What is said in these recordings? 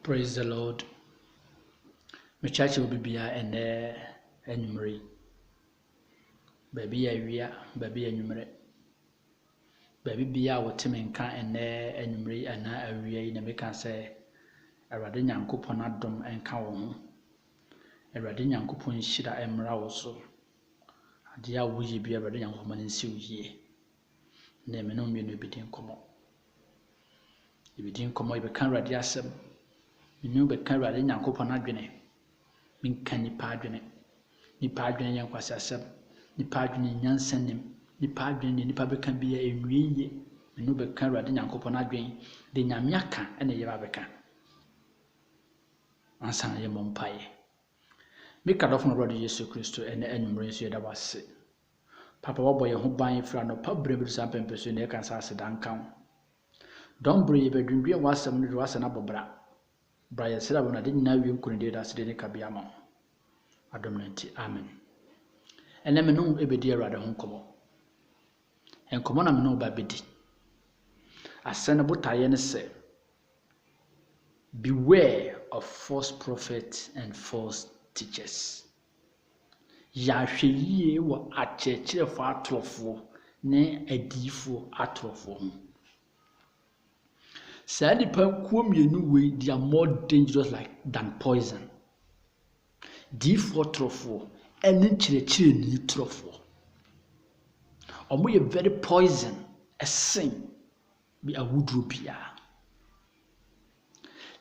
Praise the Lord. My church will be here and anymore. Baby, baby, anymore. Baby, be our team and can and anymore and a rea in a make say a radinian coupon adom and cow. A radinian coupon shida emra also. A dear will be a radinian woman in Sue ye. Name no me no bidding come up. If you didn't come up, you can't radiasum. You know, but can't radinian coupon adwene. Min can ni padwene yankwase asem ni padwene nyansanem ni padwene ni pabeka bia enwiye no be kan rade nyankopon adwen de nyamiaka ene ye babeka ansa ye mompaye me kadofo no Lord Jesus Christ ene enumre so yeda wase papa wabo ye ho ban fra no pabre bi sa pempeso ne kan sa sedan kan don bre ye bedwindwe wasem no wase na bobra Brian said, I will not know you couldn't do that. Today, Kabiama. Adomnanti. Amen. And let me know a bit dear rather home come. And come on, I know by biddy. I send about Tayana say, beware of false prophets and false teachers. Yahweh wa a church of our trofo, ne a defo atrofo. Sadly, they are more dangerous than poison. D4 truffle, and chile truffle. Or we are very poison, a sin, be a woodrupia.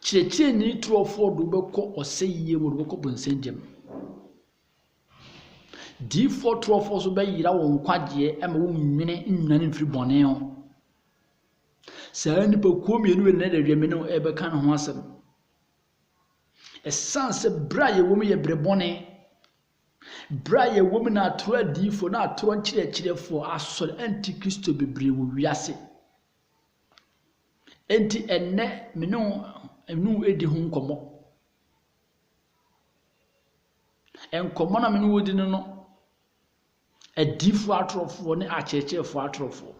Chile truffle do boko or say ye would wake up and send them. D4 truffles obey you on quadye and a woman in none free bonnet. Sani pa komi enu na de reme no e be kan ho asem e sanse braye wo me ye brebone braye wo me na atro adifo na atro nchirechirefo asol antikristo bebre wo wiase enti enne me no enu edi ho nkomo enkomo na me no wodi no adifo atrofo ne achechefo atrofo.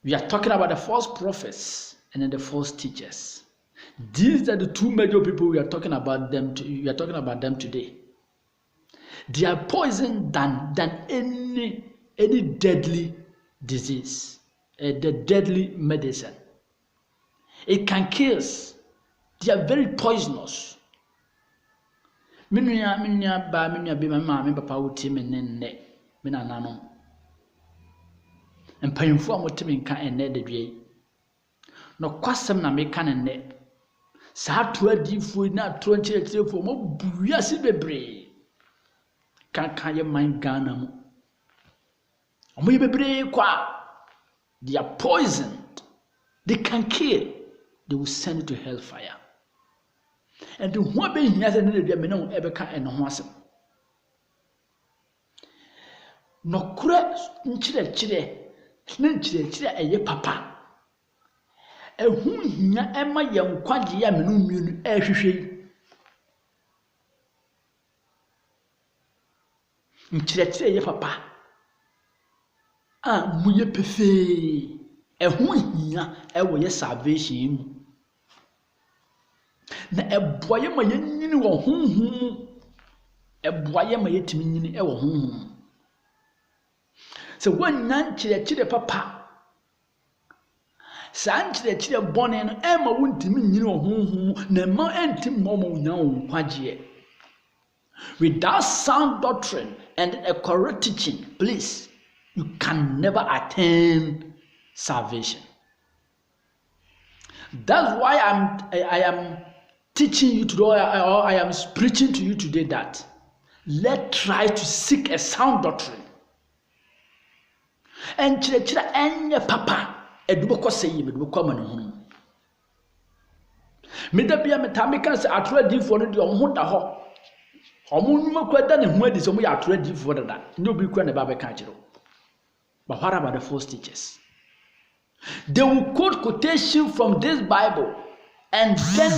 We are talking about the false prophets and then the false teachers. These are the two major people we are talking about them. We are talking about them today. They are poison than any deadly disease, the deadly medicine. It can kill. They are very poisonous. Minya be mama papa uti menenne minanano. And painful am wotimi nka enne de dwe no kwasem na meka enne sa to adifo na to nchirechirefo mo buwiase bebre kan ye man Ghana mu omo ye bebre kwa they are poisoned, they can kill, they will send you to hellfire. And the one be here say na de me no ebeka enne ho asem no kura nchirechire Nchire eye papa ehu hia ema ye nkwaje ya menu mienu ehwehwe nchire eye papa muye pefe ehu hia ewo ye salvation mu na eboye ma ye nyini wo honhom eboye ma ye timi nyini ewo honhom. So when nan chire papa san chire bone no e ma wontimi nyini ohunhum na ma entim mo nya nkwaje. Without sound doctrine and a correct teaching, please, you can never attain salvation. That's why I am teaching you today, or I am preaching to you today that let's try to seek a sound doctrine. And chira enya papa eduboko sey meduboko amanu me da bia metameka se atradifo no de ho da ho omunuma kwada ne ho adi so mo ya atradifo da ndi obi kwa ne ba be ka chiro. But what about the false teachers? They will quote quotation from this Bible and then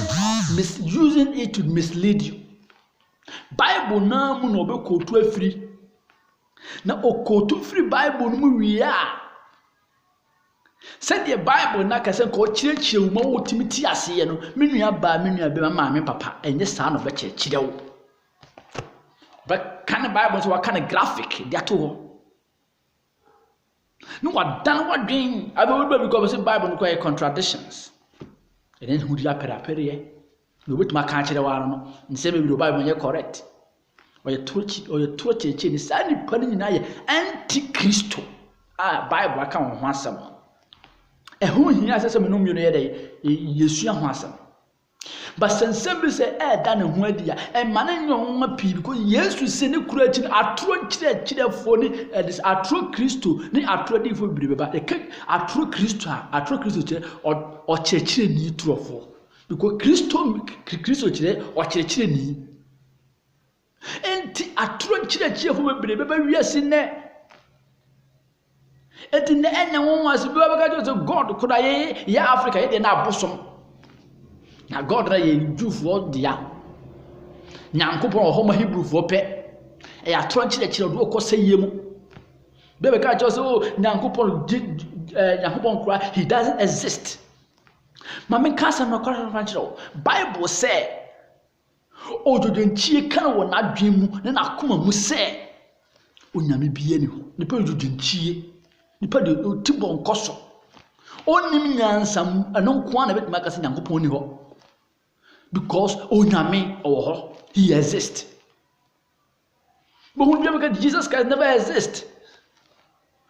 misusing it to mislead you. Bible na mu no be quote afiri na okotu free Bible no mu wi a Said the Bible na kase ko chirechire wo ma wo timiti ase ye no menua ba menua be ma me papa enye saa no be chirechire wo but can Bible so what kind of graphic they to ho no what dan what dream I be because the Bible no quite contradictions and then who dia perapere no bit ma kan chire wa no nse be the Bible nye correct or you torch ni saa ni pa ni na ye anti-Christo Bible aka ho asem ehun hia sese me no mi no ye dey yesu ho asem but sensem bi say da ne ho adia e ma ne nyon ma pi because yesu se ne kura chi atro chirefo ni this atro Kristo ni atro di fo bire beba atro Kristo chire o chire ni trofo because Kristo chire o chire ni enti atro chire fo bire beba wiase ne eti ne enya wonwa se bi baka jo God koda ye ya Africa ye na abosom na God na ye Jewfo dia Nyankopon ho ma Hebrewfo pe e ya tro chire do ko seye mu be baka jo so Nyankopon kura he doesn't exist ma me kasa na kwara fa chiro Bible say ojodenchie kan wo na dwen mu na akoma mu say onyame biye ni ho ne pe ojodenchie nipa de tibo nkoso onim nyansam anonko na betima kase Nyankopon ni ho because onyame owo ho he exists but who because Jesus Christ never exist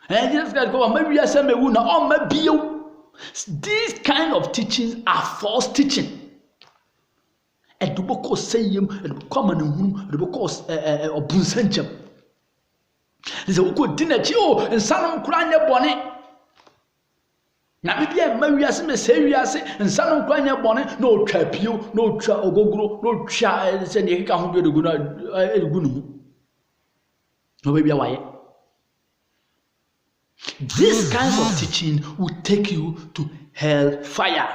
and Jesus Christ go ma wi asem ewu na o ma biyo these kind of teachings are false teaching eduboko sayem eduboko manhunu eduboko obunsanchem Lise uko dinachi nsanom kura nya bone na bibia ma wiase me se wiase nsanom kura nya bone na otwa pio na otwa ogogoro na otwa se ne keka ho dwedugu na edugu no mu no bibia waye this kind of teaching will take you to hell fire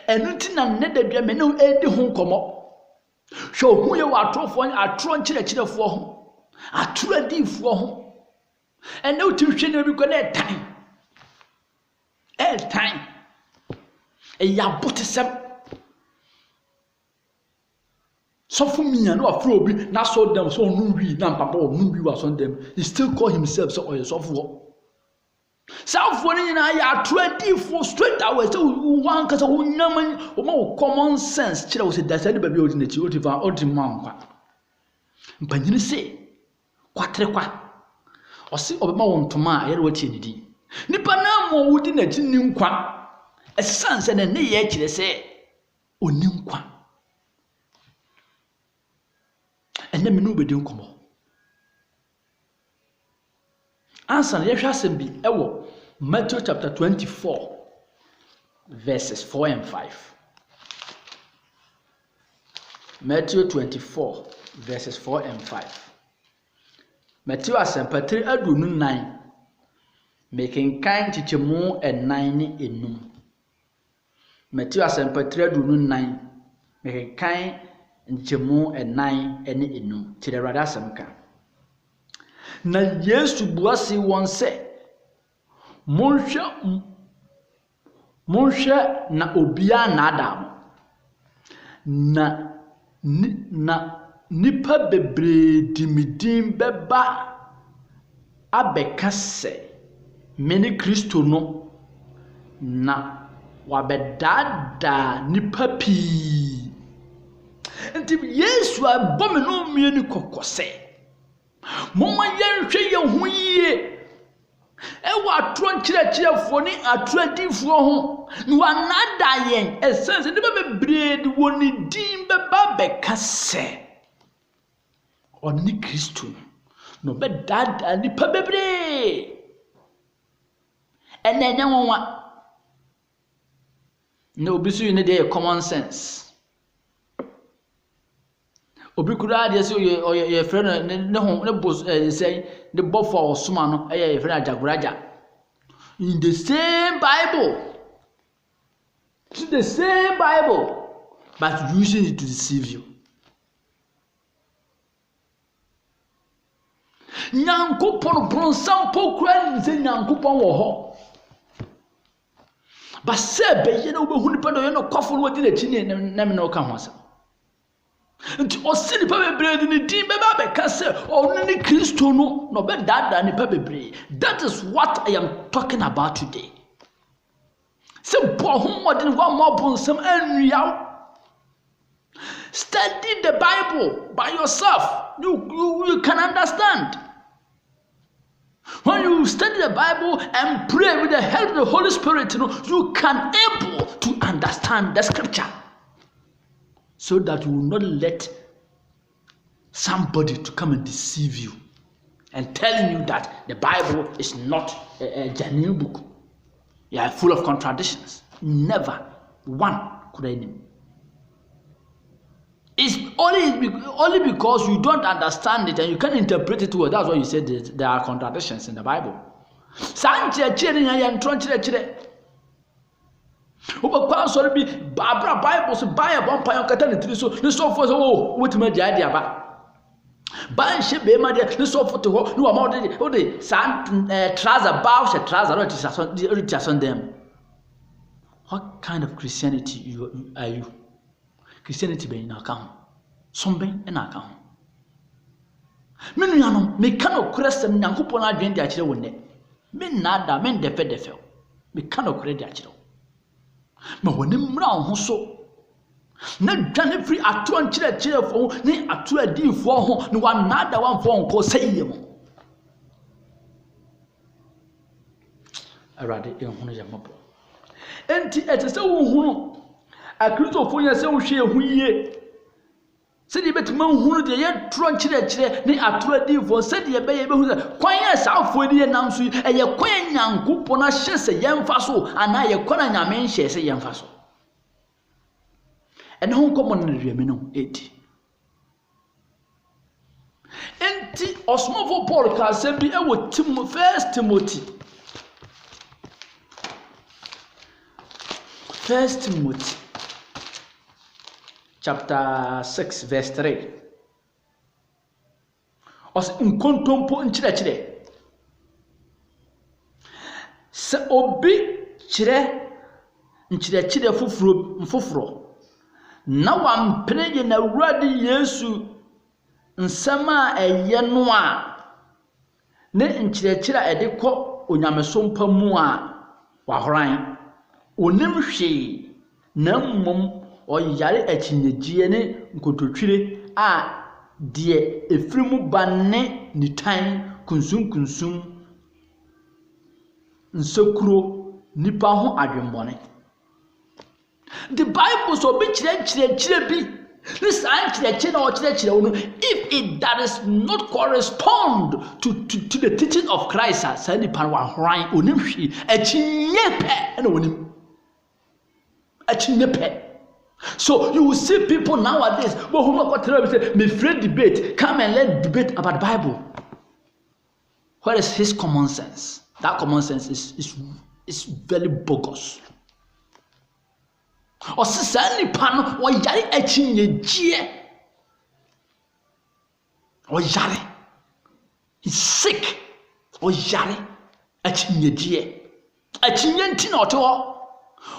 enutina ne da bia me no edi ho komo show who you are atro nchirechirefo ho atro adifo ho and no to hwe na bi ko na time e ya botisem so for me na afro obi na so dem so onu wi na papa onu wi wa so dem he still call himself so oyo so for South ni na ya 24 straight away so one kasa hunyam o ma common sense kire wo se da say ba bi odi na chi odi va odi ma nkwa mpanyini se kwatre kwa o se obema wo ntoma ayere wati enidi nipa na mo wodi na chi ni nkwa esanse na ne ye kire se oni nkwa enne me no bedi nkomo answer ye hwa asem bi ewo Matthew chapter 24 verses 4 and 5 Matthew 24 verses 4 and 5 Matthew asempatri adunu 9 making kind chichemu enan ni enum Matthew asempatri adunu 9 making kind chichemu enan ene enum chire rada asemka na Yesu buasi won se Monsha na obia na adam na nipa bebre dimidim beba abekase meni Kristo no na wabedada nipa pi enti Yesu abome no mieni kokose moma yenhwe ye ho yie ewa atro nchirechirefo ni atradifo ho ni wanada yen essence de bebre de woni din beba bekase oni Kristo no bedada ni pa bebre enenya wonwa no bisu ni de common sense obi kura de se ye friend ne ho ne boss say the bofo osuma no ye friend ajaguraja in the same Bible but using it to deceive you Nyankopon bronsam pokura nze Nyankopon wo ho. Ba se be ye na obehu nipa do ye no kwafo no wadi na chi ne na me na oka ho asem. Nti osini pa bebre di ni din be ba be ka se onu ni Kristo no be dada ni pa bebre. That is what I am talking about today. Se bo ho modin wa mo bronsam annuaw. Study the Bible by yourself. You can understand. When you study the Bible and pray with the help of the Holy Spirit, you can able to understand the scripture. So that you will not let somebody to come and deceive you and telling you that the Bible is not a genuine book. You are full of contradictions. Never one could any. It's only because you don't understand it and you can't interpret it well. That's why you said there are contradictions in the Bible. Bible so buy a bomb pile caternity so for oh what made the idea about buy ship be my dear so for to no amount of the sand trouser bow trouser on them. What kind of Christianity are you? Christianity be in account. Some be in account. Menuano, me cannot crest and Yankupon advent the actual one. Men nada, men defel. Me cannot credit the actual. But when him round so. Not done free at 2 chill for ne at 2 a deal for no one nada one phone call say him. I rather young Honeyamabo. Enti et is so. A Christopher say we share who ye. Said you bet man who the yet trunch ne at 2 a deal for said ye baby who quite south for the announce you and your quaint young coupona shares a young faso and I a corner yaman shares a young faso. And home common remino 80. Enti Osmovo Paul can say be a wood First Timothy. First Timothy chapter 6 verse 3. Os unkontompo nchire se obi chire nchire fufuro na wampene na wurade Yesu nsema eye no a ne nchire edekọ onyamesompa mu a wahoran onim hwe na mmom oyare achinyegye ne nkototwire a de efrimu banne ni tan kunsum nsokuro nipa ho adwemmone. The Bible so be chire bi this chire na o chire no if it does not correspond to the teaching of Christ say nipa wa hwan onim hwi achinye pe na onim achinye pe. So you will see people nowadays who got say me free debate, come and let debate about the Bible. What is his common sense? That common sense is very bogus. Or sisani pan or yari echinye or yari. He's sick or yari echinye echinye ntino to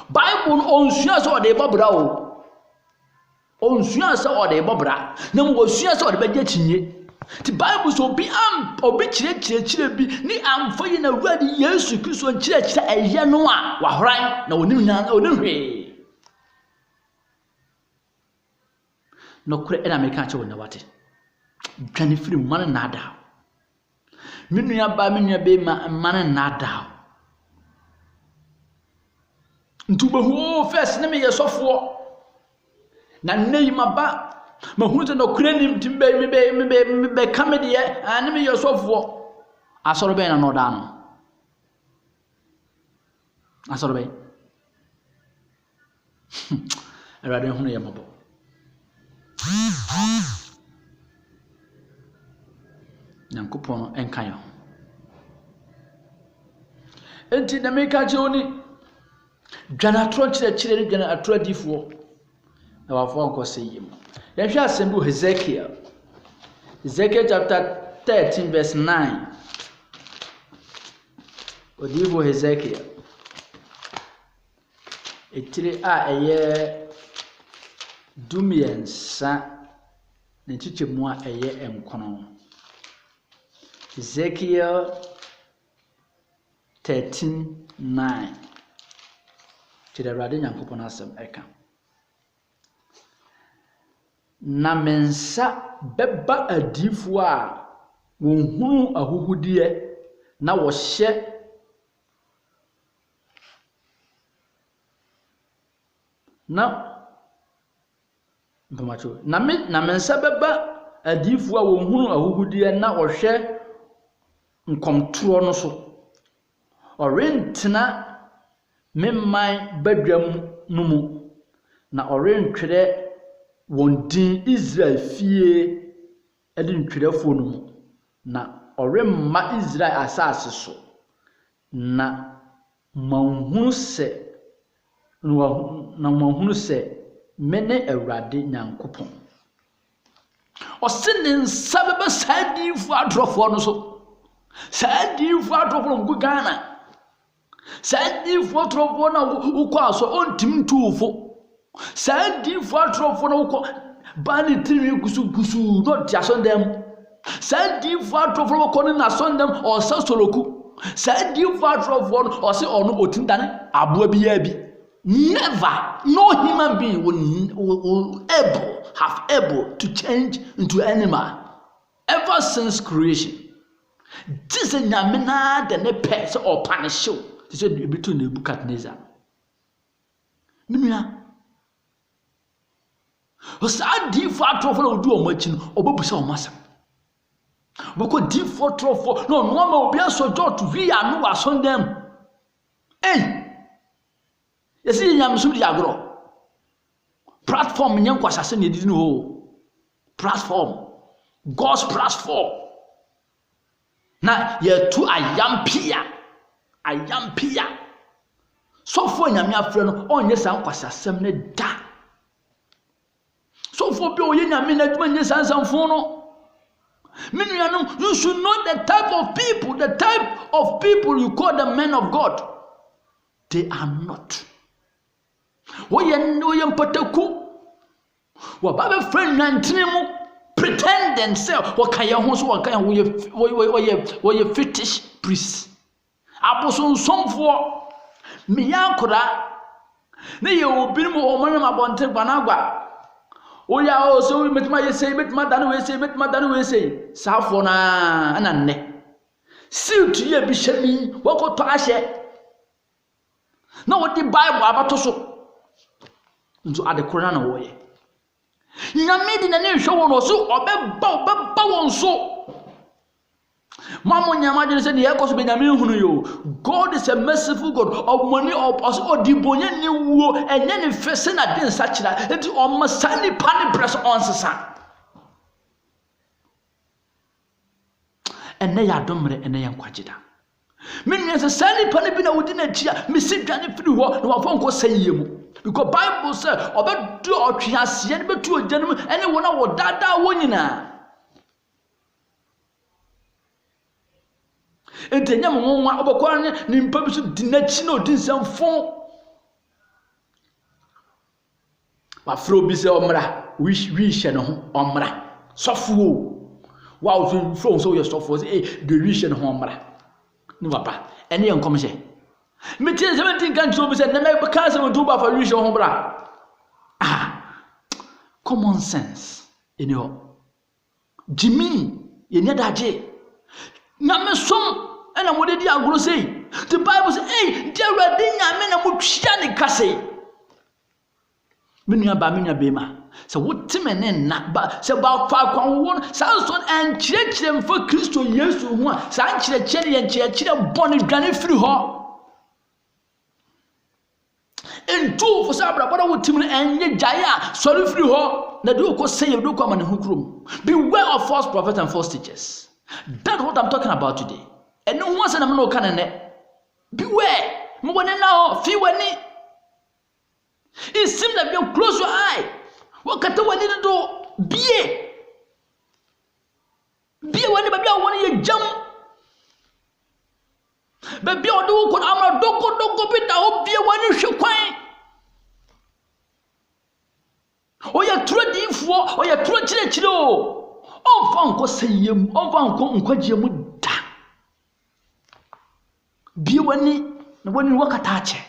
Bible on suya so de babra o. On suya so de babra. Na mo suya so de beje chinye. The Bible so bi obi chire bi ni amfa yi na wadi Yesu Kristo chire eye no a wahoran na onim hwe. No kure na me ka che wona wate. Dwane firi man na da. Menua ba menua be man na da. Ntubehu first na me yesofo na nei maba mahunu te no kure nim timbe me kamede ye na me yesofo asoro be na no da no asoro be erade hunu ye mabo Nyankopon enkan yo enti na me ka je oni dwana atro chire ni dwana atro adifo na wafo anko seyim ya hwa asembu Ezekiel chapter 13 verse 9. Odibo Hezekiah. Etire a eye dumiensa ne chichemu a eye enkono. Ezekiel 13:9. Tire Awurade Nyankopɔn asɛm eka. Na mensa beba adifo a wonhunu ahuhudie na wɔhyɛ na mensa beba adifo a wonhunu ahuhudie na wɔhwɛ nkomtoro no so. Ɔrentena memman badwam no mu na ɔrentwere wɔn din Israel fie ɛde ntwerɛfo no mu na ɔremma Israel asase so na manhunu sɛ mene Awurade Nyankopɔn. Ɔse ne nsa bɛbɛ saa difo adorɔfoɔ no so. Saa difo adorɔfoɔ no Ghana. Saa difo adorɔfoɔ na wokɔ aso ontim tuufo. Saa difo adorɔfoɔ na wokɔ bani tiri gusu no tiasondem. Saa difo adorɔfoɔ wokɔ ne nasondem ɔsa soloku. Saa difo adorɔfoɔ no ɔse ɔno otindane aboa biya bi. Never, no human being will have able to change into animal ever since creation. This is nyamina de ne pese or punish you. This is between Nebuchadnezzar. Minua. Osa di fa trofo na odu omachi no obabusa omasa. Boko di for trofo no no ma obi asojo to wi anu wasondem. Hey. Yesi nyamsum di agro. Platform nyen kwasase ne di no. Platform. God's platform. Na ye tu ayampia. So for nyame afre no onye san kwasasem ne da. So for be oye nyame na duma nye sansamfo no. Menuanom, you should know the type of people you call the men of God. They are not. Oye mpataku. Wa baba friend nantene pretend themselves wakaya ho so wakaya woye fetish priest aboson somfo miyakura ne ye obi mu omanam abonte gbanagba oya o so metima yesei metima danu we sei safo na ananne silt ye bi hyemi wakoto ahye na wodi bible abato so nso adekora na woye nyame di na ne hwe wo no so obeba won so mamo nyama de se ne yakoso be nyame hunu yo. God is a merciful God of money of us odibonye ni wo enye ne fese na den sa kira enti o masani pani press on sesa enne ya domre enne ya kwagida minne se sani pani bi na wodi na tia misidwane firi ho na wafon ko sayiye mu. Because Bible says, "Obedu otwiase ne betu ojanum ene wona wo dada wo nyina." Ente nyam wonwa obekwa ne nimpa bi so dinachi na odinsamfo. Wa fro bi se omra, wi hye ne ho omra. Sofuo. Wa wo fro so ye sofuo se de wi hye ne ho omra. Ni baba, ene ye nkom hye. Metie 17 kan so be say na me ka se do ba fa wi hye ho bra. Common sense in your Jimmy ye ne daje. Nyame som ena mo de di agro sei. The Bible says, "Hey, dia Awurade nyame na mo twia ne kase." Menua be ma. Se wotime ne na ba se ba kwa won sanson en chirechire mfa Kristo Yesu ho a san chirechire ye chirechire bone dwane firi ho. Entu for sabra boda wotime enye jaya sori firi ho na do ko say do ko amane ho krom. Beware of false prophets and false teachers. That's what I'm talking about today. And no one said I'm not can. Beware. It seems like you close your eye. What can you do? bia wani ba bia wani ye jam ba bia odu ko amra dogo bi da o bia wani hwe kwan o ya tradifo o ya tro chire o onfa nko sayem onfa nko nkwaje mu da bia wani na wani wakata ache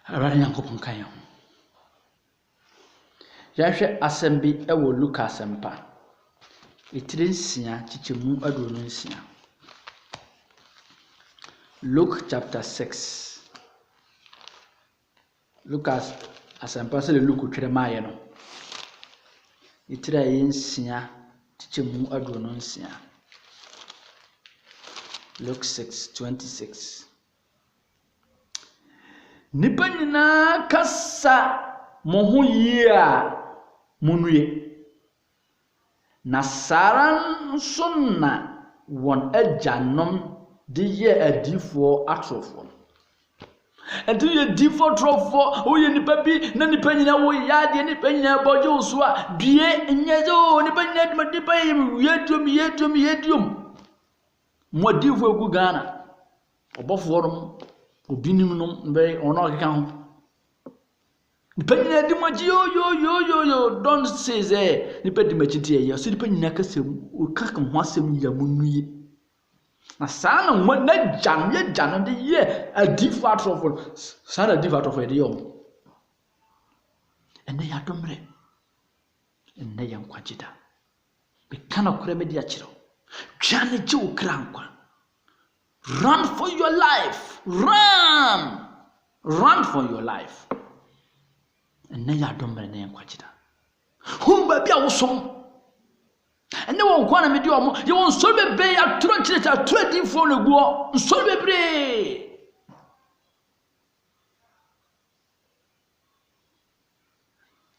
Awurade Nyankopɔn kan ho. Yahwɛ asɛm bi ɛwɔ Luka asɛmpa. Etire nsia kyikyɛmu aduonu nsia. Luke chapter 6. Lucas asɛmpa sɛ Luke twere maayɛ no. Etire a nsia kyikyɛmu aduonu nsia. Luke 6:26. Nipa nyina kasa mo ho yie a munue na sara nso na won agyanom de ye adifo atrofo enti ye difo trofo o ye nipa bi na nipa nyina wo ya de nipa nyina boje oso a due nyezo nipa nyina nipa yedum mo difo egu Ghana obofo rom obinim no be ono keka ho nipa nyina di maji yo don't say say nipa di maji tie ya so nipa nyina kasem o kaka ho asem ya munue na saa na jam de ye adifu atrofo saa na adifu atrofo de yom ene ya domre ene ya nkwagida be kana kura me di akiro twane ji wo krankwa. Run for your life. Run for your life. And then you don't bring any kwachida. Who baby a wosom. And no one kwana me di omo. You won so be ya tro chita trading for no go. So be bre.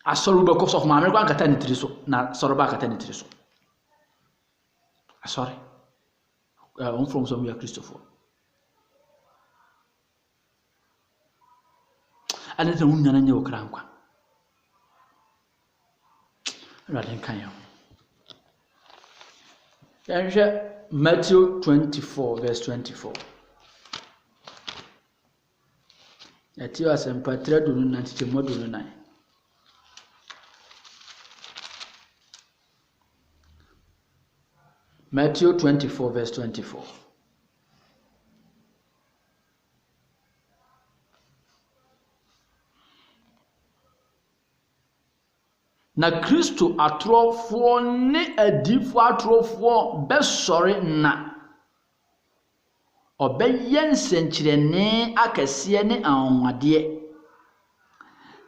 Asoru be course of my American kata ni triso na soroba kata ni triso. Sorry. I'm from somewhere, Christopher. And it's a woman and your crank. Rather can you? Matthew 24, verse 24. At you as a patria do not teach a model 9. Matthew 24, verse 24. Na Kristo atrofo ne adifo atrofo besori na obeye nsenkyerene akese ne anwade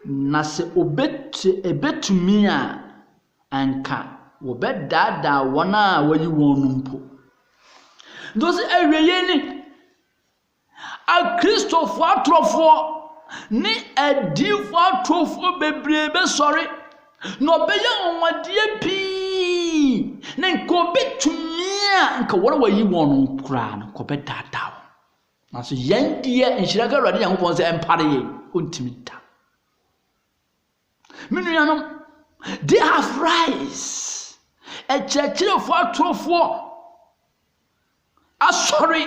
na se ebetumi a anka wo bedada wona wayi wonu mpo dozi awiye ni a Christopher atrofo ni adifo atrofo bebre besori no beye onwade pi na nko betumi a nka wona wayi wonu kura no ko bedada na so yendie nhiraga Awurade Nyankopɔn se empare ye ontimi da menuanom they have rise. A church for atrofo sorry.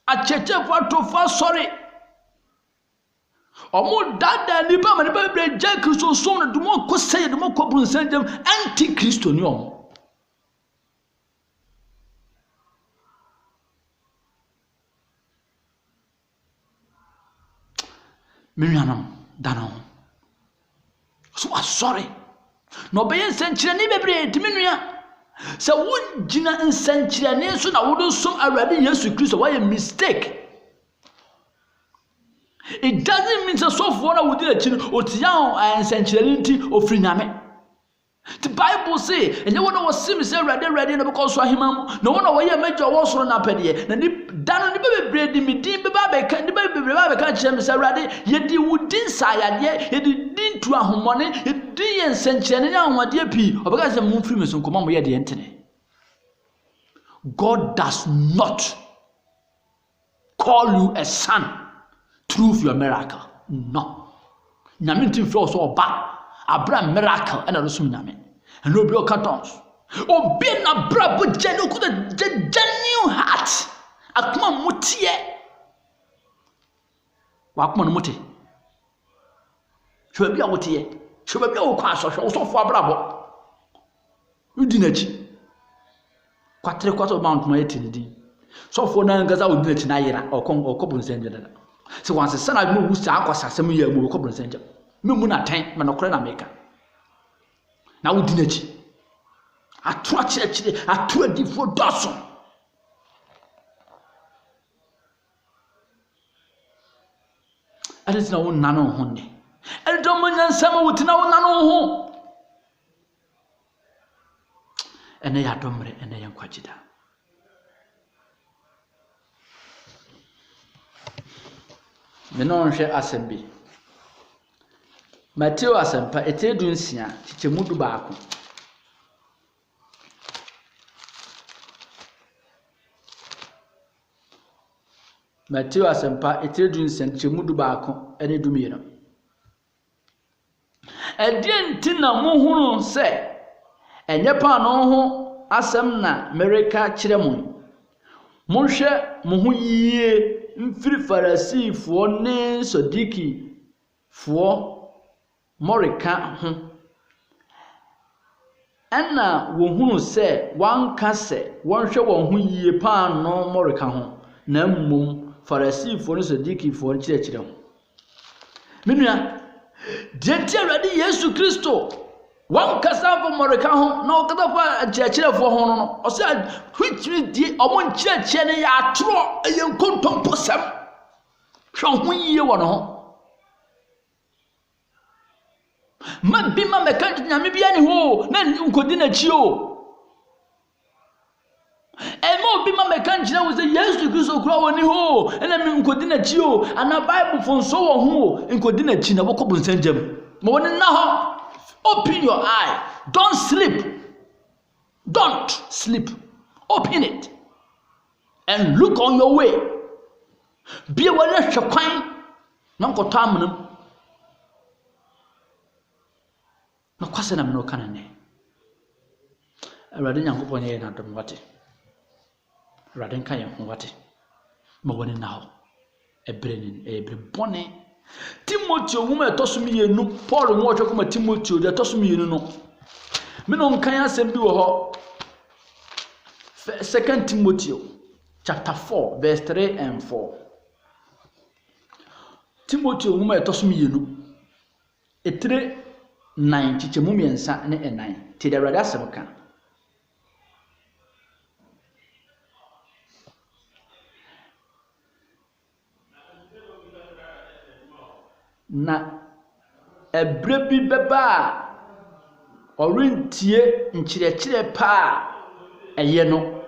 A church for atrofo sorry. Omo dada nipa ma nipa bre ja Kristo so no do mo ko sey do mo ko brunsan jam anti Kristo ni omo. Miriam dano. So sorry. No be nsenkyerene bebre timinua se wongina nsenkyerene so na wodo som Awurade Yesu Kristo why a mistake. It doesn't mean so for na wodi na chino otia nsenkyerene nti ofri nyame. The Bible say enye wona wo sim say Awurade na because so ahimam na wona wo ye mejo wo soro na pede na ni dano ni bebre di midin be ba be kan ni bebre ba be kan kyerem say Awurade ye di wudin sayade ye di dintu ahomone ye di nsenkyerene na ahwade pi obeka say mumfiri meso nkoma mo ye de entene. God does not call you a son through your miracle. No. nyame ntim fro so oba abra miracle and no sum nyame and no be o cartons obi na bra bo genu ko the genuine heart akoma mutie wa akoma no mutie hwe bia wotie hwe bia wo kwa so hwe so fo abrabo udi nachi kwatre kwaso mount ma yetini so fo na ngaza udi nachi na yira okobun senje dada se wanse sana mu wusa akwasa sem ya mu okobun senje memu na tan ma no kore na meka na udi nachi atu achire atu adifo doso ade tina wo nano ho ne ade do mo nyansama wo tina wo nano ho ene ya domre ene ya kwajida menon hwe asembi Matthew asempa etedunsia chichemudu baako Matthew asempa etedunsia chichemudu baako ene dumiyeno ntina muhunu se enye pa no ho asem na America kire mu monhwe mo ho yie mfiri farisifo ne sodiki fo morika ho ana wo hunu se wanka se wonhwe won ho yie pa no morika ho na mmom farisifo ne sodiki fo kire ho menua Dete Awurade Yesu Kristo wan kasa fo morika ho na okata fa chirechirefo ho no o se hwitiri die omo nchirechire ne ya atro eye nkontompo sam hwe ho yiye wo no ho ma bi ma meka nyame bia ne ho na nkodi na chi o emo bi ma meka nchire wo se Yesu Kristo kura woni ho na mi nkodi na chi o ana Bible fo nso wo ho nkodi na chi na wo kobo nsanjam mo woni na ho. Open your eye. Don't sleep. Don't sleep. Open it. And look on your way. Be aware of your coin. Nanko tamunum. No kwase na mno kanane. Awurade Nyankopon ye na dom wate. Awurade nka ye ho wate. Ma woni na ho. Ebre bone. Timothy wuma etosumi yenu Paul nwo twekoma Timothy de etosumi yenu no me no nkan asem bi wo ho 2 Timothy chapter 4 verse 3 and 4 Timothy wuma etosumi yenu etre 9 chichemu miensa ne 9 ti de rada asem kan na ebre bi beba orintie nchirechire pa eye no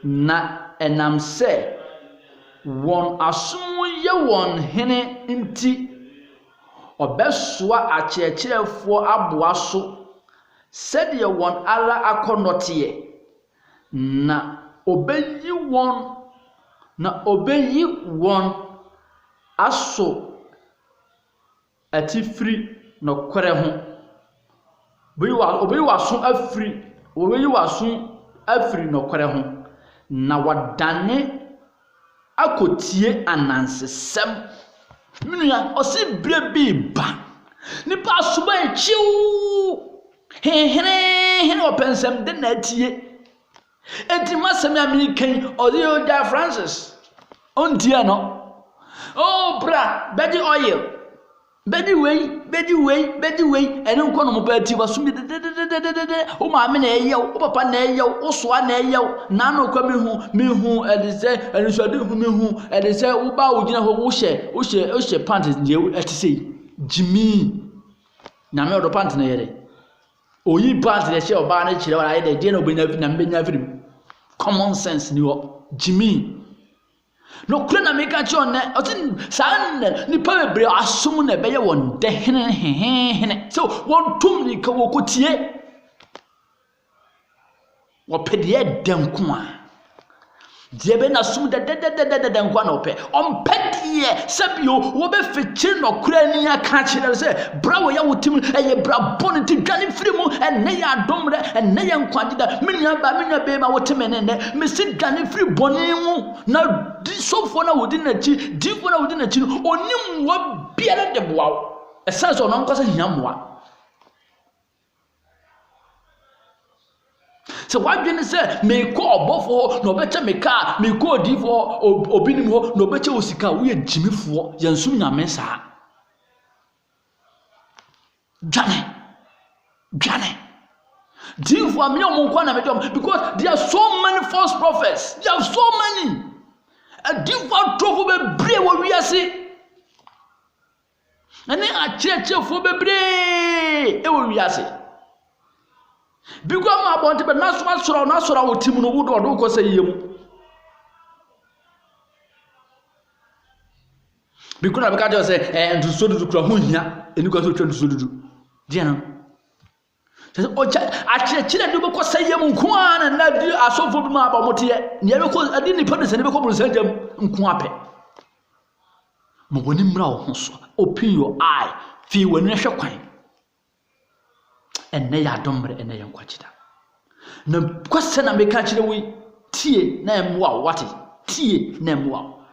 na enam se won asom ye won hene nti obesoa achirechirefo aboa so sede won ala akonote na obeyi won aso atifri no kwere ho obi waso afri no kwere ho na wadane akotie anansesem menua osi brebi ba nipa soba echiu hene opensem de na atie enti masem american odio Francis ondia no oh bra bedi oil bedi way ene nko no mobati wasumi de o ma me na eyew o papa na eyew o soa na eyew na no kwa mehu edize ensuade hu mehu edize wo ba wo gina ho wo hye pant je etise jimi na me odo pant na yere oyi pant de hye oba na kire wala ye de na obenya fi na mbenya firim common sense ni wo jimi no kula na meka chone otin san ni pa bebre asum na beye won de hene so won tum ni ka wokotie wo pede dem ko a Diebe na sum de nkwa na ope ompedie sabio wo be fekire no kura ni aka kire se bra wo ya wotim eye bra bon ti dwane firi mu enne ya adomre enne ya nkwadida menua be ma wotim ne me si dwane firi boni mu na di sofo na wodi na chi difo na wodi na chi onim wo biara de boa esanse ono nkwasa hiamoa so wadwene se me ko obofo no beche me ka me ko odifo obinim ho no beche osika wo ye jimifo yansum nyame saa dwane difo am yo mon kwa na medom because there are so many false prophets, there are so many difo trofo be bre wo wiase ane a chefo be bre e wo wiase because my bonte but na sora wo tim no wo do ko say yem because na ka just say ntu so dudu kura ho hia eni ko so twa ntu so dudu dia na say o cha a chire do ko say yem nko an na di asofo bi ma ba mote ne be ko adi ni pade se ne be ko bro say jam nko ape mo woni mra wo ho so open your eye fi woni hwe kwan enne ya domre enne ya nkwachida na kwase na meka kire wi tie na emwa wate tie na emwa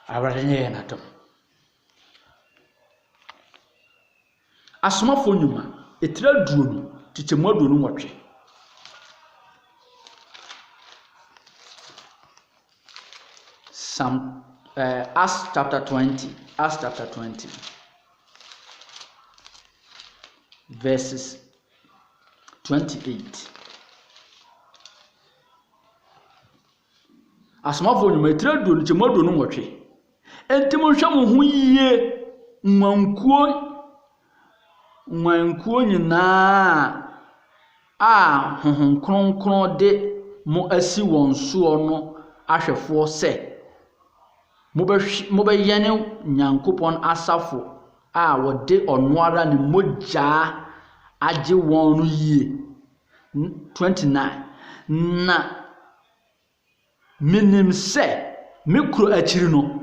abaranye na dom asomafo nyuma etira duo no titemu aduo no nwotwe Acts chapter 20 verses 28. Asomafo nyuma etira duo no titemu aduo no nwotwe entimo hwa mo hu yie nwankuo nyinaa a honhom kronkron de mo asi won so no ahwefo se mo be yene nyankopon asafo a wode onoara ne mogya age won no yie 29 na minim se mikro akiri no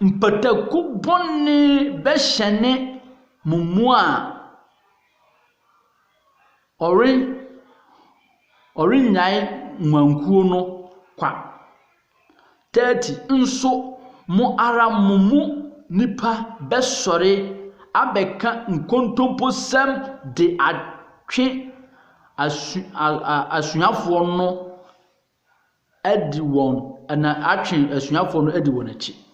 mpataku bonni behene mumu a ori nyai nwankuo no kwa 30 nso mo ara mumu nipa besore abeka nkontompo sam de atwe asunyafo no edi won na atwe asunyafo no edi won achi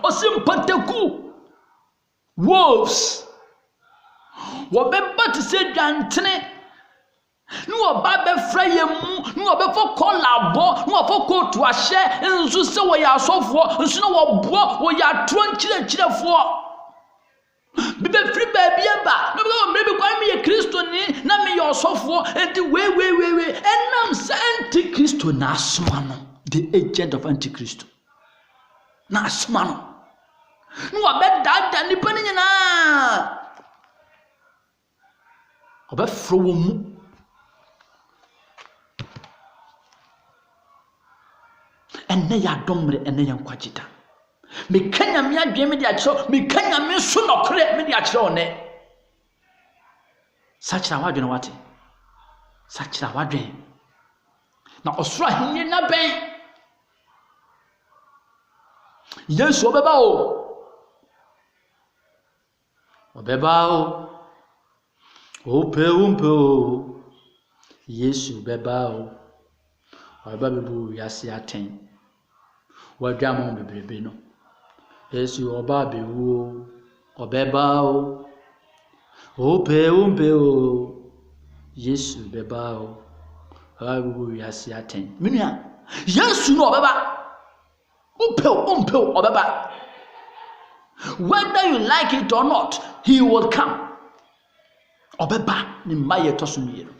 osimpataku wolves wobeba te se dwantene no oba be frayemu no oba fo kolabo no ofo kotu ahye nso se wo ya asofo nso no wo bo wo ya tronchirechirefo bibe free baby eba no be mrebi kwa me ye Kristo ni na me ye osofo enti we enam se anti-Kristo na asoma no the agent of anti-Kristo na asoma no no obedada ni pani nyina obefro wo mu enne ya domre enne ya nkwagida me kanya me adwen me dia kiro me kanya me so nokre me dia kiro ne sachira wadwen wate sachira wadwen na osoro ahenni na ben Yesu obeba o ope Yesu beba o obeba bebu yase aten wadwa mo bebrebe no Yesu oba bewu obeba o ope Yesu beba o obeba bebu yase aten minua Yesu no obeba ope obeba whether you like it or not he will come obeba ni maye tosumiro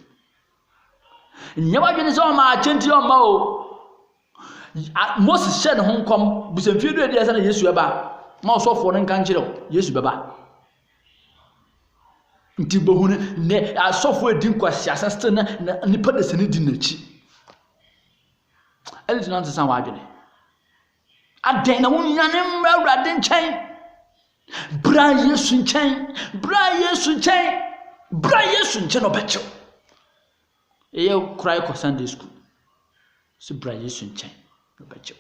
nyawa dwene so ma achenti o ma o Moses shed hon kom busemfie do dia sa na Yesu eba ma osofo no nka nkire Yesu beba nti bohune ne asofo edi nkwasi asase na nipa de sene di nachi ele ti no ntesan wa adwene aden na wonyane mmra awurade nkyɛn bra Yesu nkyɛn obɛkyew eye cry ko Sunday school so bra Yesu nkyɛn obɛkyew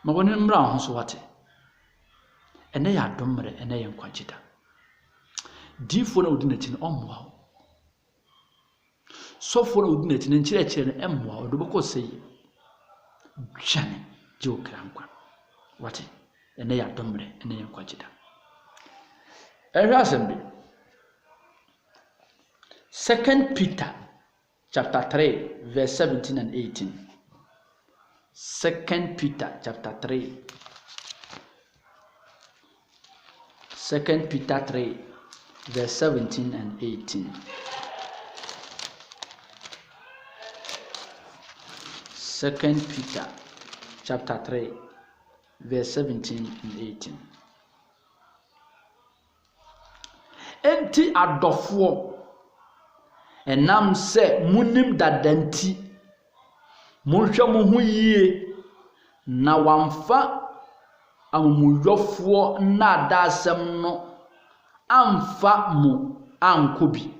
mabone mmra ho so wate ene ya domre ene ye nkwagida difo na odi na ti no omwa ho sofo na odi na ti no nkyerɛkyerɛ no emwa ho do bɛkɔ sɛ dwane je okrankwa wate ene ya domre ene ye nkwagida ehwe asɛmbi 2 Peter chapter 3 verse 17 and 18 2 Peter chapter 3 2 Peter 3 verse 17 and 18 2 Peter chapter 3 verse 17 and 18 enti adofo enam se munim dadanti monhwɛ mo ho yie na wamfa amumuyɔfoɔ na adasɛm no amfa mo ankobi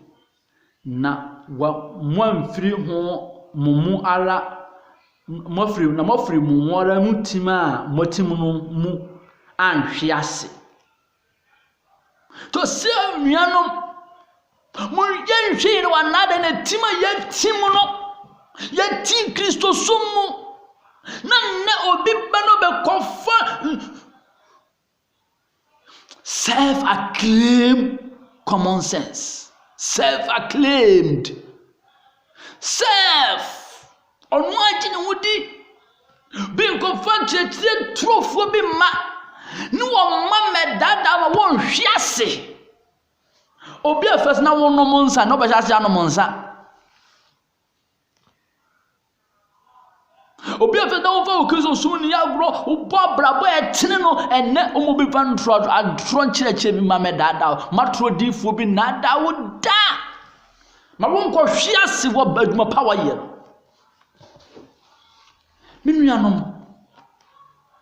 na mo amfiri ho mo ara mofiri mo ara mutim a motim no mu anhwe ase to se nuanom mo yenhwe ne wanada na tim a yetim no yɛti Kristo sumu na ne obi bano be kofa self-acclaimed common sense self-acclaimed self onu agine wudi bi kofa kyerɛkyerɛ trofo bi ma ne wo ma medada ma won hwiase obi afas na won no monsa no ba hwiase ano monsa obi afeda wo fa okezo sum ni agro obo abrabo etene no enne omobi fan tro adro nkyerɛkyerɛ bi ma medada matro difo bi na da wo da ma won kɔ hwiase wo baduma power ye minuanom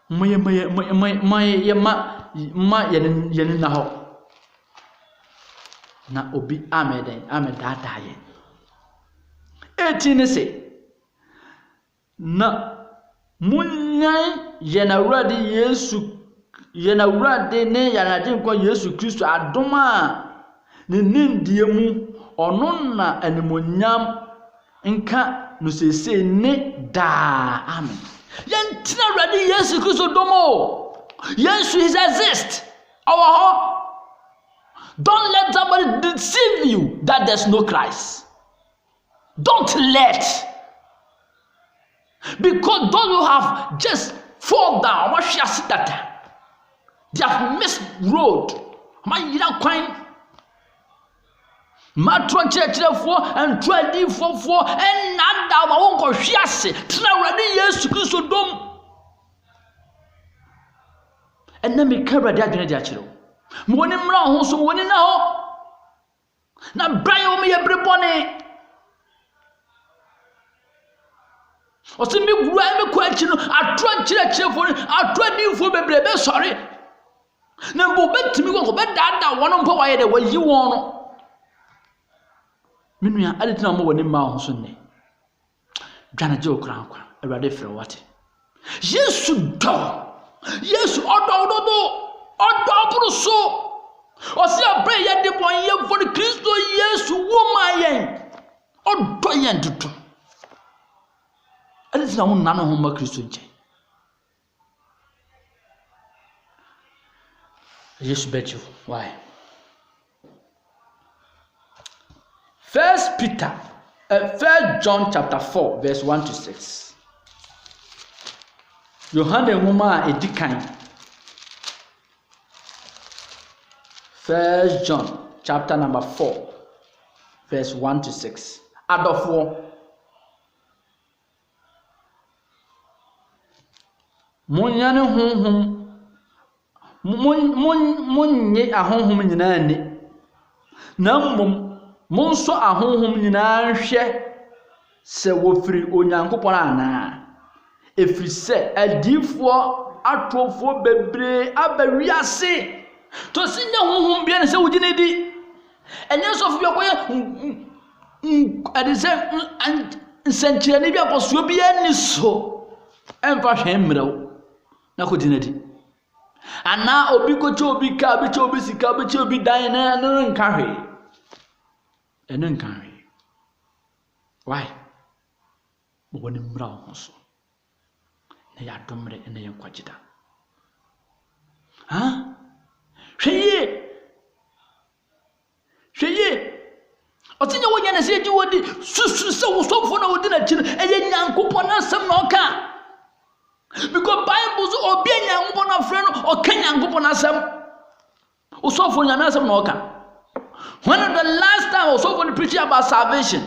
moye na ho na obi amedada ye 18 say na munyan yenawrade ne yanade nko Yesu Kristo adoma ne nindie mu ono na animonyam nka no sese ne da amen yentina awrade Yesu Kristo domo Yesu is exist our don't let somebody deceive you that there's no Christ. Don't let, because those who have just fall down, they have missed road. Matron church and 24 and not down my own conscience. Ready, yes, to dom. And then me carry that children. Money round so one now. Now, Brian, me everybody. O se me gura me kwachi no atro chire for atro din for bebrebe sorry na bo betimi go be dada wono mpo waye de wayi won no menua adetina mo woni ma ho so ne dwana je okran kwa awrade frɛ wate Yesu do Yesu odo bruso o se abre ye de bon ye for Kristo Yesu wo ma yen odo yen dudu adetina wo nana ho ma Kristo nche Yesu bet you why 1 John chapter 4 verse 1 to 6 Yohane homa edikan 1 John chapter number 4 verse 1 to 6 adofo Munyane honhom Monye ahonhom nyinaa ni. Na mmom monso ahonhom nyinaa hwe se wofiri Onyankopɔn ana. Efiri se adifo atofo bebre abawiase. To sinya honhom bia ne se wugine di. Enye so fi akoye adise nsenkyerene bia koso bia ni so. Emfa hwe mrew. Na ko dinadi. Ana obi ko che obi ka bi che obi sika bi che obi dan na no nka hwe. Eno nka hwe. Why? Woni mra ho so. Na ya domre na ya kwagida. Ha? Hweye. Otinya wonya na se ji wodi susu se wo sofo na wodi na kire eye Nyankopɔn asɛm na ɔka. Because Bible so obi Nyankopɔn na frɛ no ɔka Nyankopɔn asɛm. Osofo Nyame asɛm na ɔka. When was the last time Osofo preaching about salvation?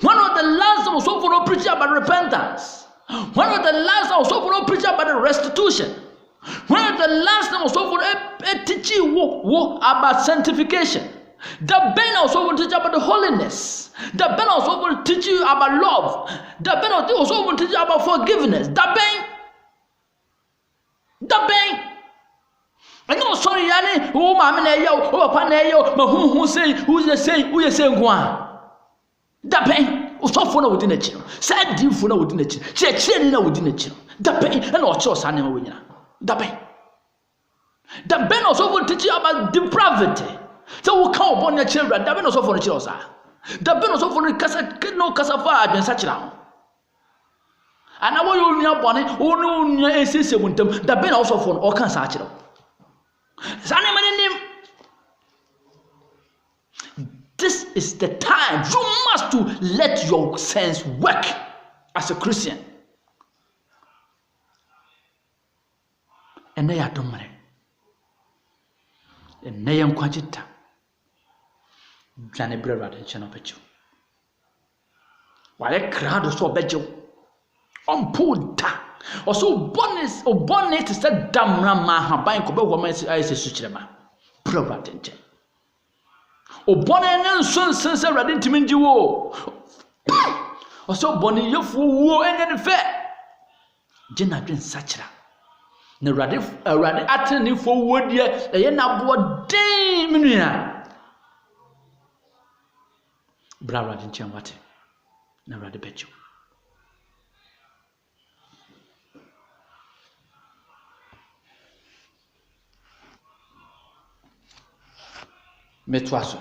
When was the last time Osofo preaching about repentance? When was the last time Osofo preaching about the restitution? When was the last time Osofo teaching about sanctification? The Ben also will teach about the holiness. The Ben also will teach you about love. The Ben also will teach you about forgiveness. The Ben. I know sorry, yani. Oh, mama na yo. Oh, papa na yo. Ma who say? Who you say? Gwa. The Ben. Osofo na wodi na chi. Say dimfo na wodi na chi. Che ni na wodi na chi. The Ben. Na o cho sa na wo nyina. The Ben. The Ben also will teach you about depravity. So we can't born your children. That also for the children. That also for the casafa and such now. And now you know, Bonnie, who know your sister with them. That been also for all kinds of children. This is the time you must to let your sense work as a Christian. And they are doing it. And they are quite Jane brother and channel pecho. While a crowd so bejo on puta or so bonus or bonnet is that damn rama buying cobe woman is a suchema. Brother and chen. O bonnet and son sense ready to mean you or so bonny you fool and any fair. Jenna been such na radi atene for word ye e na bo den menua bra radi nchen wate na radi becho metwaso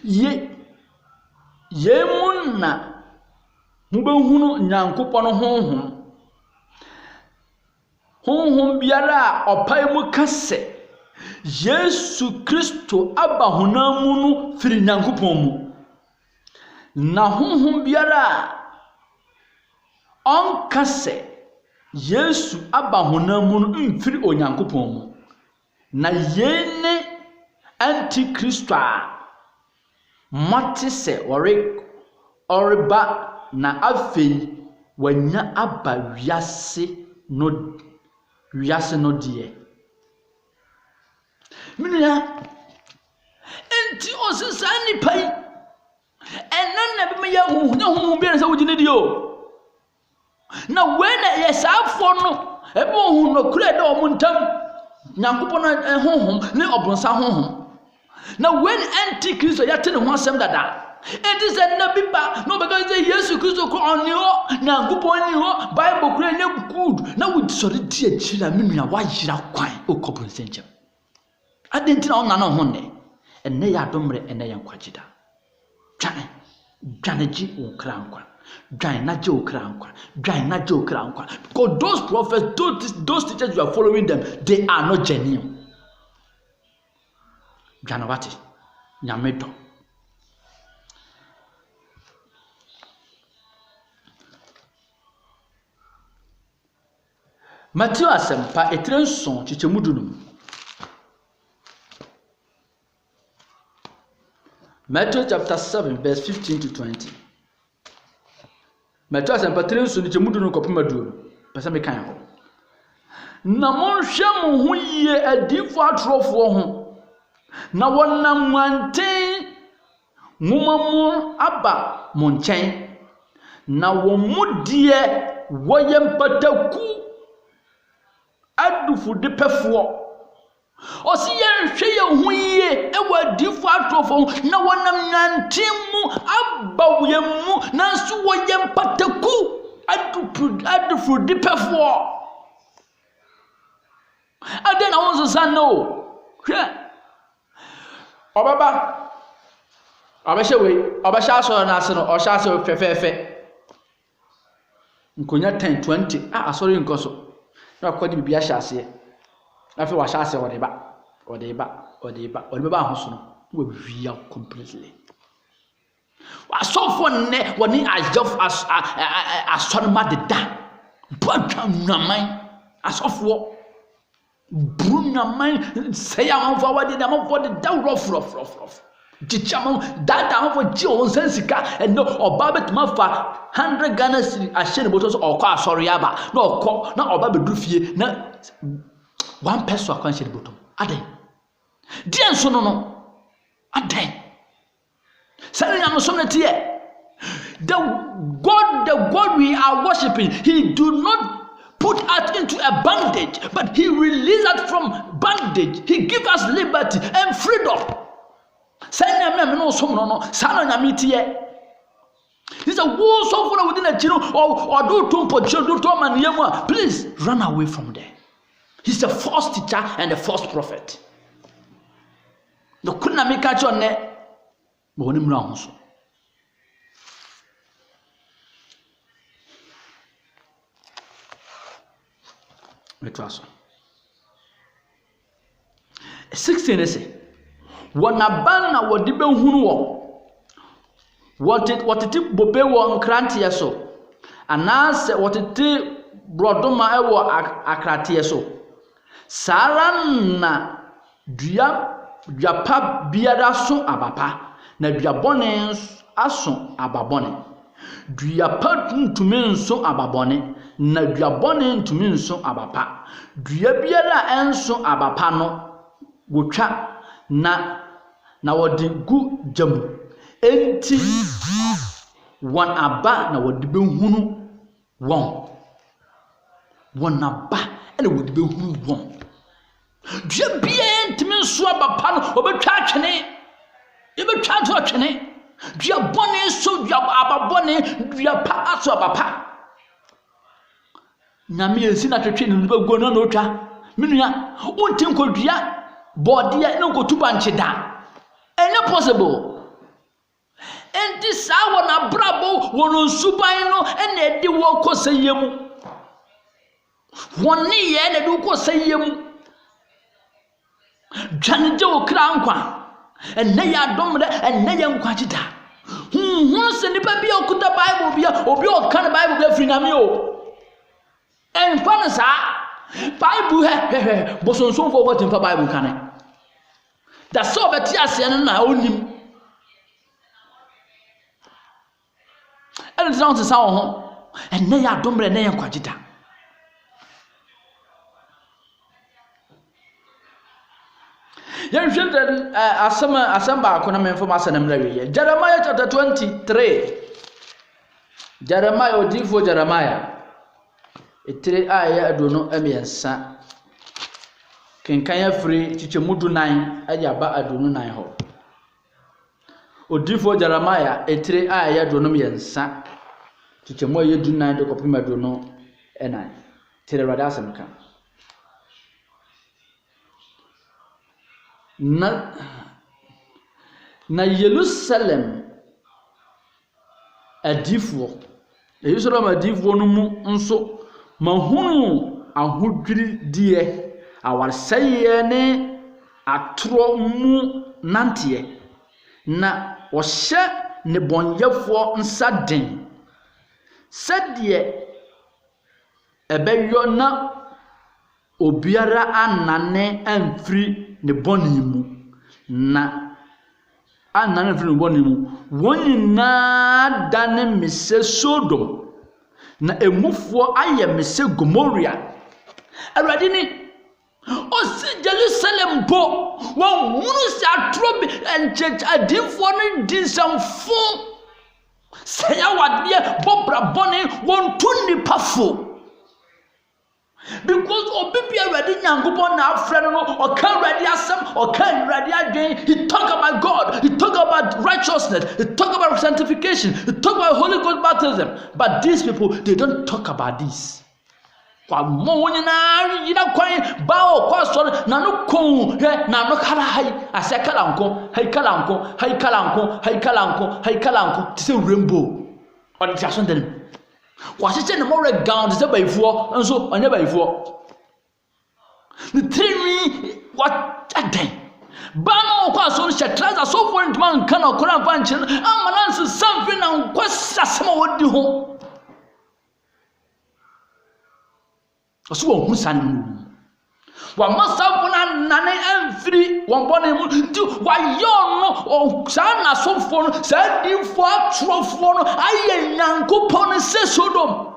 ye munna mubehunu Nyankopɔn honhom biara opai mu kase Yesu Kristo aba honamu no firi Nyankopɔn mu na honhom biara on kase Yesu aba honamu no mfiri Onyankopɔn mu na yene antikristo a mate se oreba na afei wanya aba wiase no die minua enti osesani pai enan na be ya hu na hu bi na sa wugine dio na wena yesafo no ebe hu no kure de omuntam Nyankopɔn honhom ne obronsa honhom na when antichrist ya tene ho asem dada it is a nabiba no because the Yesu Kristo ko oni ho Nyankopɔn ni ho Bible kure ne good na we sorry die chira menua wa yira kwan okobron senche adentina ona na ho ne enne ya domre enne ya nkwagida dwaneji ukrankwa dwan na je ukrankwa dwan na je ukrankwa because those prophets those teachers you are following them they are not genuine dwanawati nyamedo Matthew asempa etrenson chichemudunum Matthew chapter 7 verse 15 to 20 Matthew asempa etrenson chichemudunum kopema duo pesa me kan ho na monhwɛ mo ho yie adifo atorofo ho na wonam wanten mumamu aba mo nkyɛn na wɔn die wɔyɛ mpataku adufu de pɛfoɔ ɔsi yɛnhwɛ yɛn ho yie ɛwɔ adifo atorofo na wɔnam nanten mu aba yɛn mu nanso wɔyɛ mpataku adufu de pɛfoɔ ade na wɔn sesa no hwɛ ɔbaba ɔbɛhyɛ wei ɔbɛhyɛ asɔre n'ase no ɔhyɛ asɔre fɛfɛɛfɛ nkonya 10 20 asɔre nkɔ so na akɔde bibi ahyɛ aseɛ na afei wahyɛ aseɛ ɔde ba ahoso no wɔwia completely wasɔfo nnɛ wɔne asɔre ma deda bɔtwa nwaman asɔfoɔ buru nwaman sɛe amanfo wɔde da amanfo de da rɔf Jichamo dada amafo ji o nsan sika eno oba betuma fa 100 Ghana cedi ahye ne boto so okọ asori aba na okọ na oba bedu fie na 1 peso akwan hye ne boto adan die nso no adan sare nyam so nete the God we are worshiping, he do not put us into a bondage, but he release us from bondage. He give us liberty and freedom. Sanya me no so no sana nyame tie this a wo so for within a chino or do to pocho do to man yemu please run away from there. He's a false teacher and a false prophet. No kunna me catch on ne bo woni mra ho so metwaso 16 say wona na wodi behunu wo wotete bobe wo nkrantie so anase wotete brodoma ewo akratie so sara na duapa biara so abapa na duabone aso ababone duapa ntumi nso ababone na duabone ntumi nso abapa dua biara enso abapa no wotwa na wodi gu jamu enti wan aba na wodi behunu won aba ene wodi behunu won dua bia ntimi nso abapa no obetwa atwene ebetwa to atwene dua bone so dua ababone dua pa aso abapa na me esi na twetwe ne bago no otwa menua wonti nkodua body no go to banchida any possible and this hour na brabo won suban no and e di wo kosayemu woni ye na du kosayemu dwanije okra nkwa enne ya dom de enne ya nkwa chida hun se nipa bia okuta bible bia obi oka na bible bia frinyame o enfa na sa bible he bosonson fo what in bible kan da so beti ase na onim ene tsan tsa wo ho enne ya domre ne yankwagida yenhwede asamba akona memfo masanam rawiye Jeremiah chapter 23 Jeremiah odifo Jeremiah etire aya adono amiensa kenkan afiri chichemudu 9 ajaba adono 9 ho odifo Jeremiah etire aya adono amiensa chichemu ayedu 9 de kopima adono 9 tire rada asemka na Jerusalem adifo no mu nso mahunu ahodwiri die awarseye ne atro mu nantie na ohye ne bonyefo nsaden sadie ebeyo na obiara anane amfiri ne boni mu na anane amfiri ne boni mu wonyina dane mise Sodom na emufuo aye mise Gomorrah Awurade ni o si Jerusalem bo won munu si atro bi enche adinfo no dinsamfo saya wade bobra bone won tuni pafo because obibi Awurade Nyankopon na afre no o ka Awurade asem o ka Awurade adwen. He talk about God, he talk about righteousness, he talk about sanctification, he talk about Holy Ghost baptism, but these people they don't talk about this. Kwa mo nyina yina kwan bawo kwa so na no kon na no kala hai ase kala nko hai kala nko hai kala nko hai kala nko hai kala nko ti se rainbow on ti aso ndem kwa se ne mo regard se baifuo nso onye baifuo ni trimi what aden ba no kwa so no she trouser so for man kan okora kwa nche amananse something na nkwasa sema wodi ho oso won husan mu wa masafo na nane amfiri won bone mu nti wa yo no o sa na sofo no sa difo atrofo no aye Nyankopon se Sodom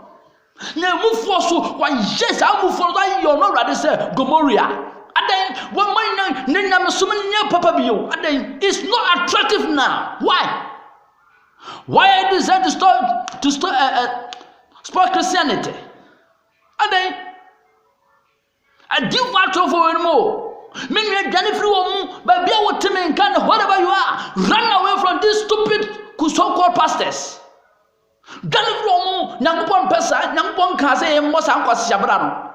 na mufo so wa yes amufo so ayo no rade se Gomorrah adan wo man na nyam so nya papa biyo adan it's not attractive now. Why I decided to start Christianity adan I give out of anymore. Meaning, Jennifer, but be able to make kind of whatever you are, run away from these stupid so-called pastors. Jennifer, Nyankopon pesa, Nyankopon kase mo sanko siabrano.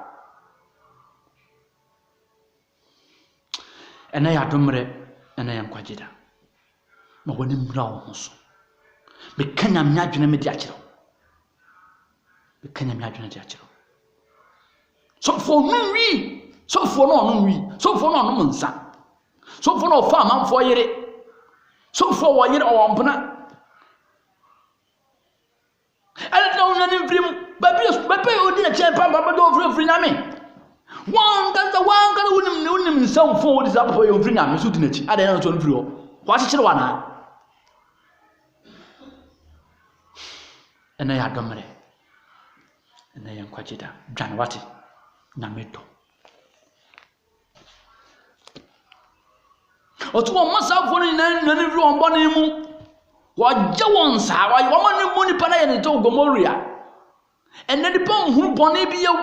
Ena ya domre, ena ya nkwagida. Ma woni mra wo so. Me kanya me adwene me di akiro. Me kanya me adwene di akiro. So for no we, so for no we, so for no munsa, so for no farm for yere, so for what yere or ampana. I don't know nothing from Baby Odin a champ, Papa do free name. One can win some forward is up for your free name, shooting it. I don't know to what's it one? And I had done it. And I am quite it. Jan Watty. Nameto otu masafo ni nani vri on bone mu waje won sa wa won ni moni pana ye ne to Gomorrah enne di pon hu bone bi yew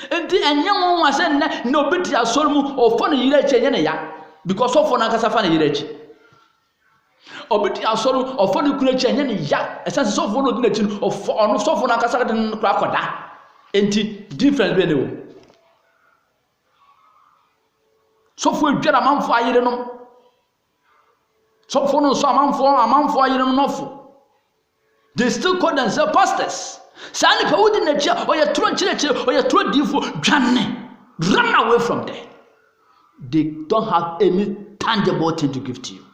enti enye won wa se ne no beti asoro mu ofo ne yire eche ne ya because ofo na kasa fa ne yire eche obiti asoro ofo ne kura eche ne ya esanse sofo no di na chi ofo ono sofo na kasa de kura koda enti difference be ne wo sofo edwara manfo ayire no sofo no so amanfo ayire no nofo they still call themselves pastors sani pa wudi na chia oya tro nchire oya tro difo dwane run away from there. They don't have any tangible thing to give to you.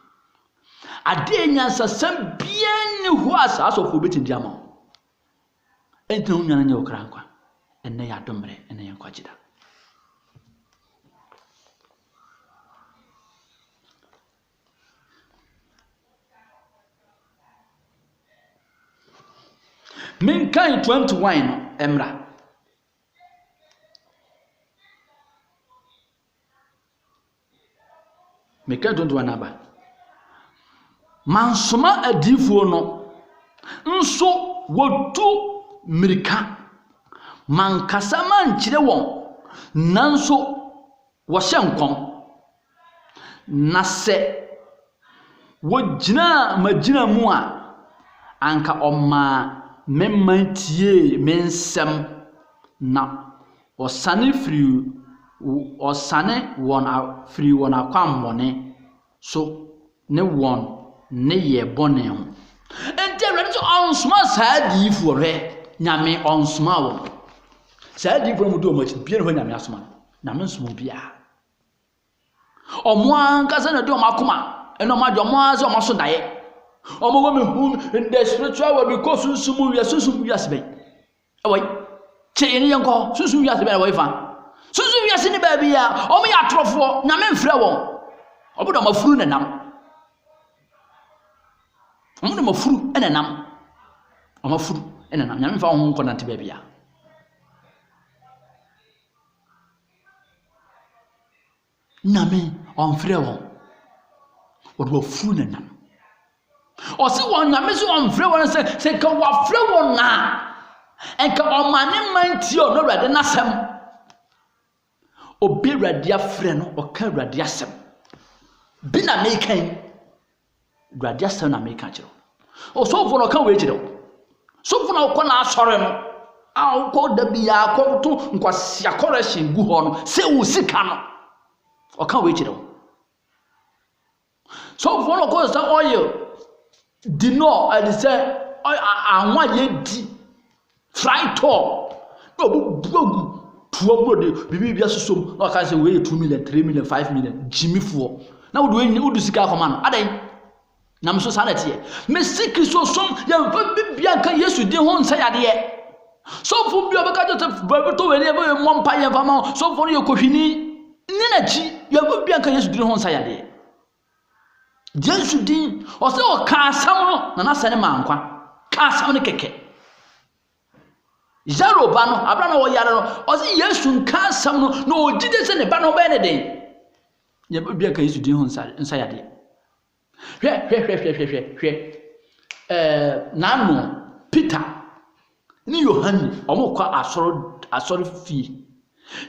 Ade nyansa sam bien hu asaso fo beti ndiama enti hu nyana nya okra nkwa enne ya domre enne ya kwagida min kan 21 no emra me kan 21 naba mansoma adifuo no nso wotu mirika mankasa mankyire won nanso wo hyenkom na se wogina magina mu a anka oma memmantie mensem na osane won free won akwamone so ne won ne ye bone ho enti awrade so onsuma saadi fu re nyame onsuma wo saadi fu mu do machi bia ho nyame asoma nyame nsuma bia omo anka na do makoma eno ma do mo azo mo so daye omo go me hu in the spiritual world because sunsumu wiase be ewai che ni yanko sunsumu wiase be ewai fa sunsumu wiase ni ba bia omo ya trofo nyame mfrɛ won obodo mafuru na nam omo mafuru ena nam omafuru ena nam nyame fa ho nko nante ba bia nyame onfrɛ won wo furu ne nam o se won nyame so onfrɛ won se ka wa frɛ won na enka omane manti o no Awurade nasɛm obi Awurade afrɛ no o ka Awurade asɛm bi na mekan Awurade asɛm na mekan kyerɛ o so fo no ka we kyerɛ so fo no ko na asɔre no a ko da bia ko to nkwasia correction gu ho no se wo sika no o ka we kyerɛ so fo no ko sa oil dino and say anwa ye di fry to no bugu tuo bode bibi bia sosom na ka say we 2 million 3 million 5 million jimifo na wodu sika akoma no adan na mso sanete me siki so som ya bibia kan Yesu din ho nsa yade so fo bi obeka joseph baby to we ne be mo mpa ye fama so fo no ye kohwini ni na chi ya bibia kan Yesu din ho nsa yade Yesu din o se o ka asam no na sane mankwa ka asam no keke zero ba no abra na wo yare no o se Yesu nka asam no na o gide se ne ba no be ne den ya bibia kan Yesu din ho nsa yade hwe nano Peter ni Yohane omo kwa asoro fie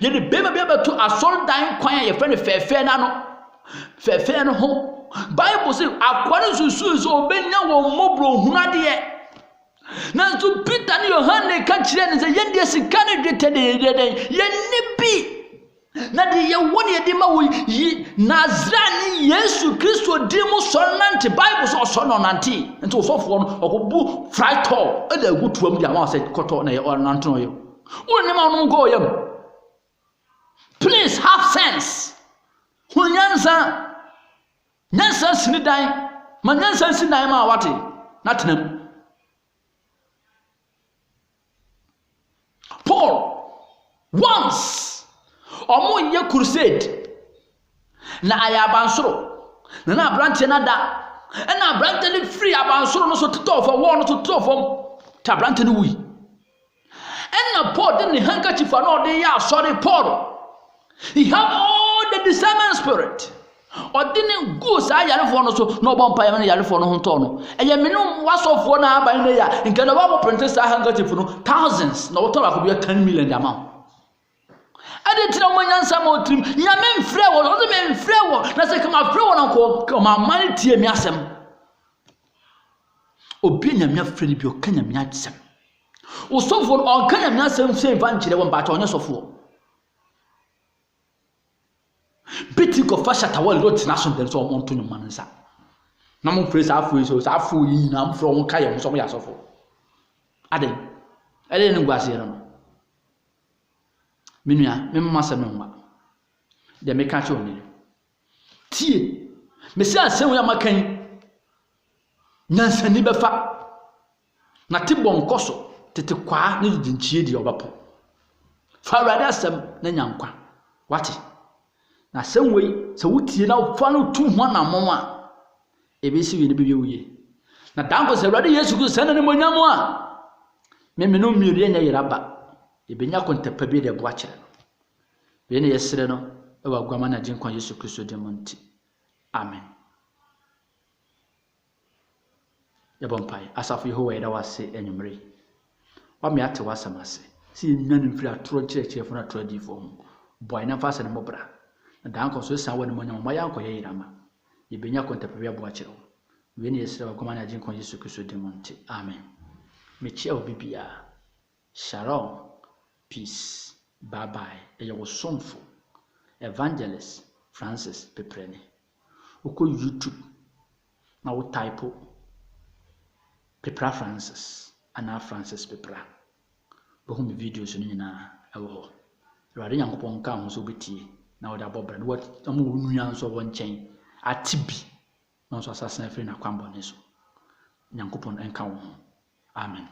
ye de beba to asoro dan kwan ye fene fefe na no fefe no ho Bible say akware susu so obenya wo mobro hunade na so Peter ni Yohane ka kire ne se ye de sika ne dwetede ye ni bi na de ye woni ede ma wo yi Nazarene Yesu Kristo di mu so nante Bible so no nante nti osofo no okobu fry tall e da gutuam dia ma say koto na ye nante no ye woni ma no go yam. Please have sense hunyansa nyansa sinidan ma nyansa sinidan ma wate na tenam Paul once omo ye crusade na ayabansoro na abrante na da na abrante ni free abansoro no so toto for war no so toto for ta abrante ni wi na Paul didn't handkerchief for no dey ya sorry Paul he have all the discernment spirit or didn't go say yare for no so no bompa ya na yare for no ho to no eye me no wasofo na aban na ya nke na ba princess handkerchief no thousands na wato ba ko be 10 million the amount ade tira mo nyansa mo trim nya me mfrɛ wo no me mfrɛ wo na se kama mfrɛ wo na ko ma mani tie mi asɛm obi nya me afrɛ ni bi o kanya me asɛm o sofo on kanya me asɛm se mfa nkyere wo mba ta onye sofo biti ko fa shata wall lot na so dem so mo nto nyuma nsa na mo mfrɛ sa afo so sa afo yi na mfrɛ wo ka ye mo so mo ya sofo ade ni gwase no minua me mama se me nwa de me ka che oni tie me se asem ya makan nyansani befa na tibon nkoso tete kwa ne dinchie di obapo fa Awurade asem na nyankwa wate na asem wei se wutie na fa no tu ho na mo a ebesi wi ne bibie wuye na danko se Awurade Yesu Kristo sene ne monyamo a me no mirie nya yiraba ebenya kontepa bi de boa kire we ne yesere no e wa gwama na jinkwa Yesu Kristo de monti amen ya bompai asafu Yehowa ida wase enyumre wa me ate wasamase si nyan mfiri atoro kire fo na atoro di fo boy na fase ne mobra na danko so sa woni monyam ma yanko ye yirama ebenya kontepa bi boa kire we ne yesere wa gwama na jinkwa Yesu Kristo de monti amen me chia obibia shalom. Peace. Bye bye. Eya wo somfo Evangelist Francis Peprene. Uko YouTube na wo type Pepra Francis ana Francis Pepra. Bo hu mi videos no nyina ewo ho. Awurade Nyankopɔn ka ho so betie na wo da bobra no what amu nua nso wo nkyɛn atibi na nso asasa afiri na kwambɔ ne so. Nyankopɔn enka wo ho. Amen.